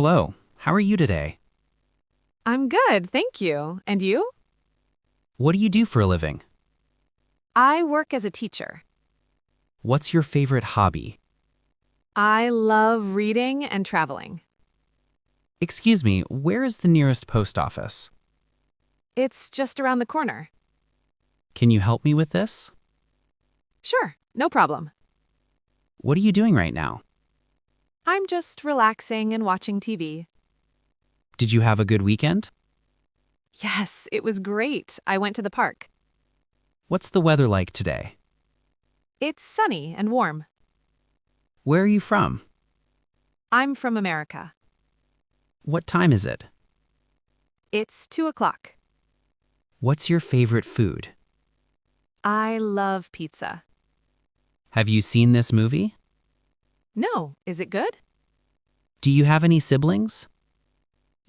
Hello, how are you today? I'm good, thank you. And you? What do you do for a living? I work as a teacher. What's your favorite hobby? I love reading and traveling. Excuse me, where is the nearest post office? It's just around the corner. Can you help me with this? Sure, no problem. What are you doing right now? I'm just relaxing and watching TV. Did you have a good weekend? Yes, it was great. I went to the park. What's the weather like today? It's sunny and warm. Where are you from? I'm from America. What time is it? It's 2 o'clock. What's your favorite food? I love pizza. Have you seen this movie? No, is it good? Do you have any siblings?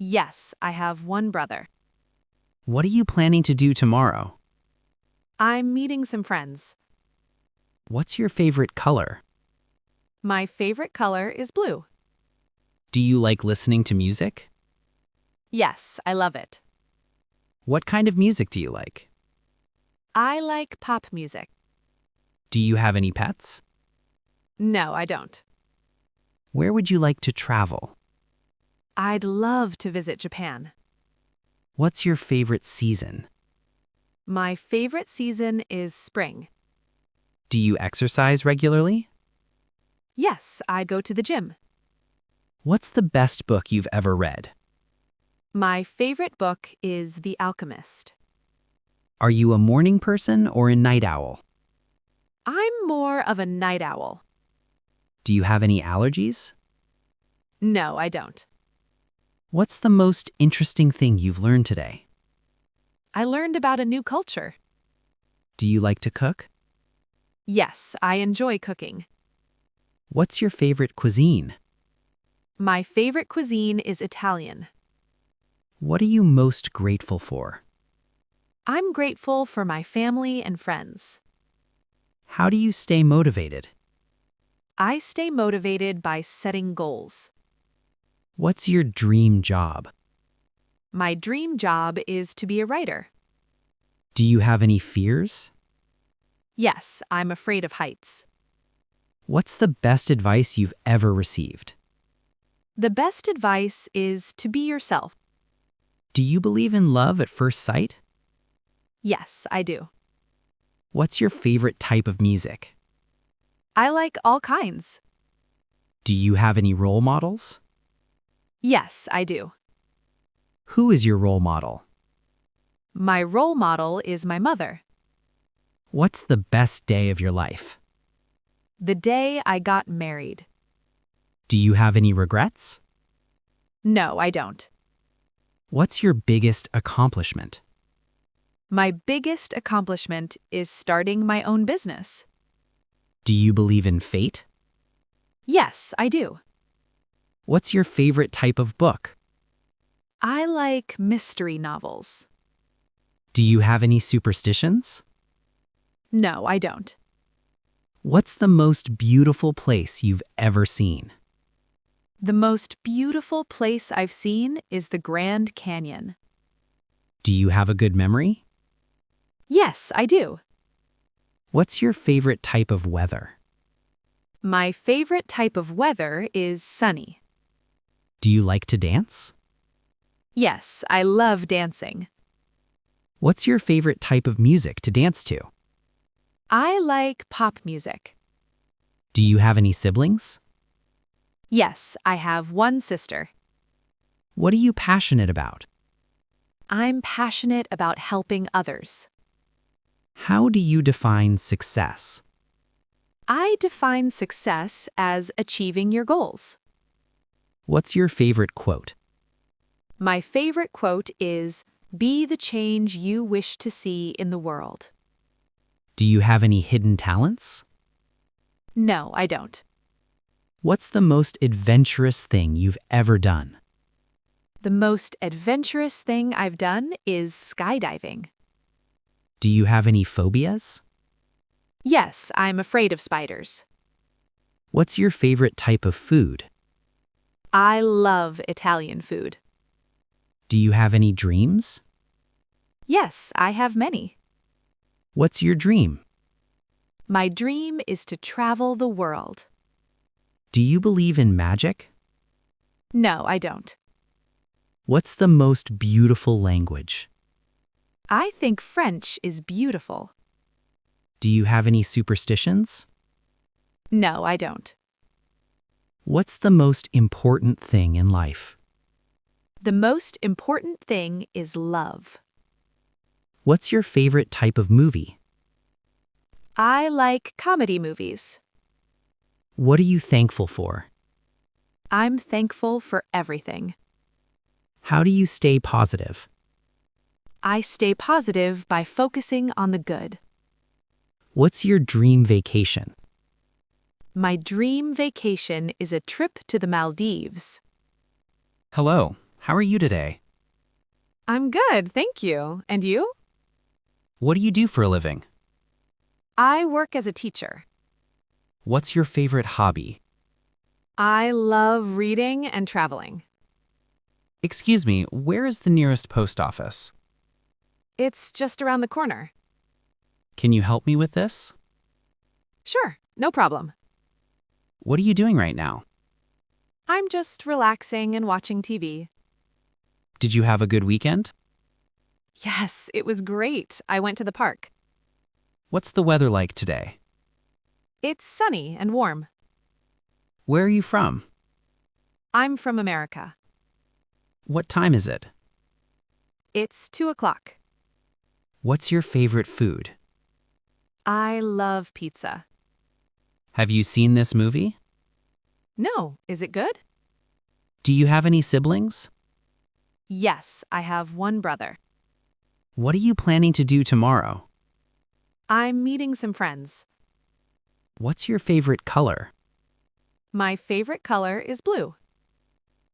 Yes, I have one brother. What are you planning to do tomorrow? I'm meeting some friends. What's your favorite color? My favorite color is blue. Do you like listening to music? Yes, I love it. What kind of music do you like? I like pop music. Do you have any pets? No, I don't. Where would you like to travel? I'd love to visit Japan. What's your favorite season? My favorite season is spring. Do you exercise regularly? Yes, I go to the gym. What's the best book you've ever read? My favorite book is The Alchemist. Are you a morning person or a night owl? I'm more of a night owl. Do you have any allergies? No, I don't. What's the most interesting thing you've learned today? I learned about a new culture. Do you like to cook? Yes, I enjoy cooking. What's your favorite cuisine? My favorite cuisine is Italian. What are you most grateful for? I'm grateful for my family and friends. How do you stay motivated? I stay motivated by setting goals. What's your dream job? My dream job is to be a writer. Do you have any fears? Yes, I'm afraid of heights. What's the best advice you've ever received? The best advice is to be yourself. Do you believe in love at first sight? Yes, I do. What's your favorite type of music? I like all kinds. Do you have any role models? Yes, I do. Who is your role model? My role model is my mother. What's the best day of your life? The day I got married. Do you have any regrets? No, I don't. What's your biggest accomplishment? My biggest accomplishment is starting my own business. Do you believe in fate? Yes, I do. What's your favorite type of book? I like mystery novels. Do you have any superstitions? No, I don't. What's the most beautiful place you've ever seen? The most beautiful place I've seen is the Grand Canyon. Do you have a good memory? Yes, I do. What's your favorite type of weather? My favorite type of weather is sunny. Do you like to dance? Yes, I love dancing. What's your favorite type of music to dance to? I like pop music. Do you have any siblings? Yes, I have one sister. What are you passionate about? I'm passionate about helping others. How do you define success? I define success as achieving your goals. What's your favorite quote? My favorite quote is, "Be the change you wish to see in the world." Do you have any hidden talents? No, I don't. What's the most adventurous thing you've ever done? The most adventurous thing I've done is skydiving. Do you have any phobias? Yes, I'm afraid of spiders. What's your favorite type of food? I love Italian food. Do you have any dreams? Yes, I have many. What's your dream? My dream is to travel the world. Do you believe in magic? No, I don't. What's the most beautiful language? I think French is beautiful. Do you have any superstitions? No, I don't. What's the most important thing in life? The most important thing is love. What's your favorite type of movie? I like comedy movies. What are you thankful for? I'm thankful for everything. How do you stay positive? I stay positive by focusing on the good. What's your dream vacation? My dream vacation is a trip to the Maldives. Hello, how are you today? I'm good, thank you. And you? What do you do for a living? I work as a teacher. What's your favorite hobby? I love reading and traveling. Excuse me, where is the nearest post office? It's just around the corner. Can you help me with this? Sure, no problem. What are you doing right now? I'm just relaxing and watching TV. Did you have a good weekend? Yes, it was great. I went to the park. What's the weather like today? It's sunny and warm. Where are you from? I'm from America. What time is it? It's 2:00. What's your favorite food? I love pizza. Have you seen this movie? No, is it good? Do you have any siblings? Yes, I have one brother. What are you planning to do tomorrow? I'm meeting some friends. What's your favorite color? My favorite color is blue.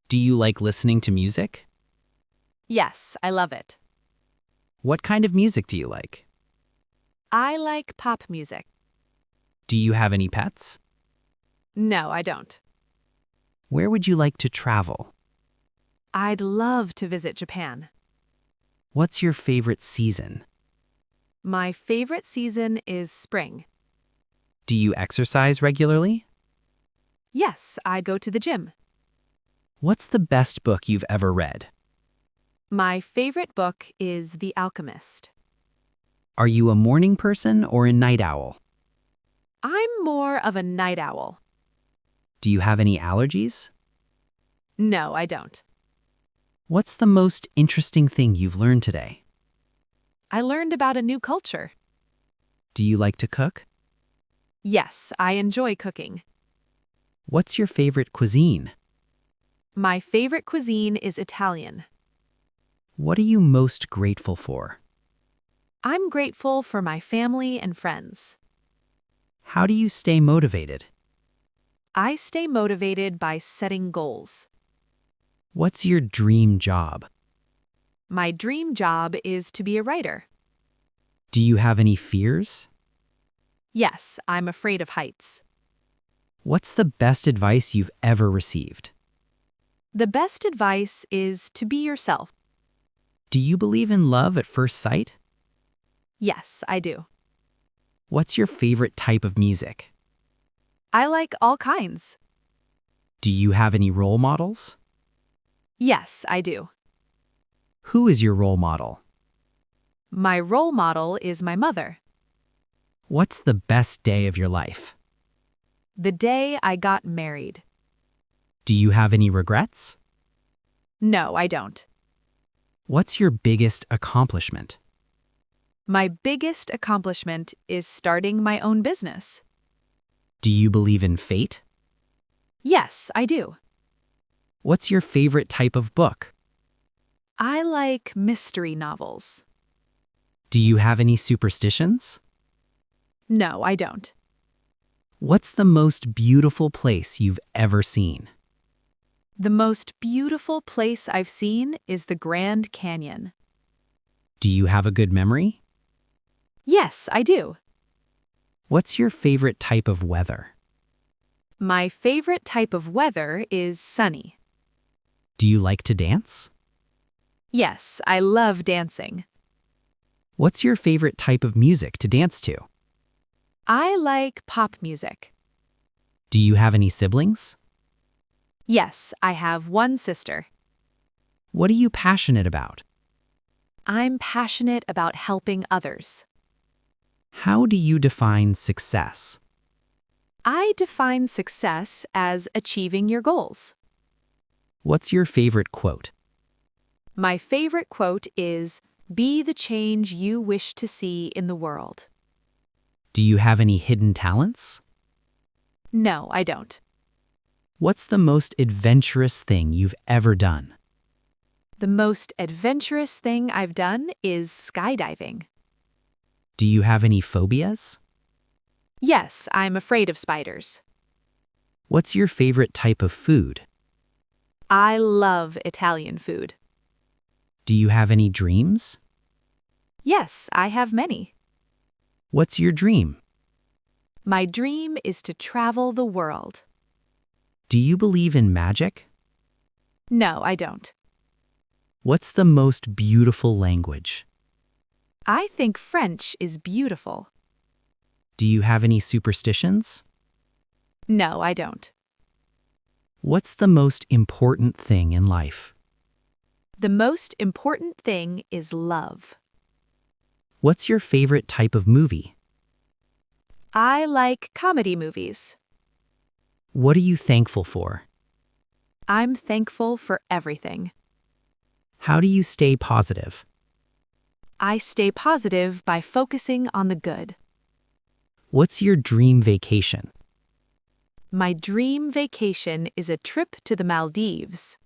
Do you like listening to music? Yes, I love it. What kind of music do you like? I like pop music. Do you have any pets? No, I don't. Where would you like to travel? I'd love to visit Japan. What's your favorite season? My favorite season is spring. Do you exercise regularly? Yes, I go to the gym. What's the best book you've ever read? My favorite book is The Alchemist. Are you a morning person or a night owl? I'm more of a night owl. Do you have any allergies? No, I don't. What's the most interesting thing you've learned today? I learned about a new culture. Do you like to cook? Yes, I enjoy cooking. What's your favorite cuisine? My favorite cuisine is Italian. What are you most grateful for? I'm grateful for my family and friends. How do you stay motivated? I stay motivated by setting goals. What's your dream job? My dream job is to be a writer. Do you have any fears? Yes, I'm afraid of heights. What's the best advice you've ever received? The best advice is to be yourself. Do you believe in love at first sight? Yes, I do. What's your favorite type of music? I like all kinds. Do you have any role models? Yes, I do. Who is your role model? My role model is my mother. What's the best day of your life? The day I got married. Do you have any regrets? No, I don't. What's your biggest accomplishment? My biggest accomplishment is starting my own business. Do you believe in fate? Yes, I do. What's your favorite type of book? I like mystery novels. Do you have any superstitions? No, I don't. What's the most beautiful place you've ever seen? The most beautiful place I've seen is the Grand Canyon. Do you have a good memory? Yes, I do. What's your favorite type of weather? My favorite type of weather is sunny. Do you like to dance? Yes, I love dancing. What's your favorite type of music to dance to? I like pop music. Do you have any siblings? Yes, I have one sister. What are you passionate about? I'm passionate about helping others. How do you define success? I define success as achieving your goals. What's your favorite quote? My favorite quote is, "Be the change you wish to see in the world." Do you have any hidden talents? No, I don't. What's the most adventurous thing you've ever done? The most adventurous thing I've done is skydiving. Do you have any phobias? Yes, I'm afraid of spiders. What's your favorite type of food? I love Italian food. Do you have any dreams? Yes, I have many. What's your dream? My dream is to travel the world. Do you believe in magic? No, I don't. What's the most beautiful language? I think French is beautiful. Do you have any superstitions? No, I don't. What's the most important thing in life? The most important thing is love. What's your favorite type of movie? I like comedy movies. What are you thankful for? I'm thankful for everything. How do you stay positive? I stay positive by focusing on the good. What's your dream vacation? My dream vacation is a trip to the Maldives.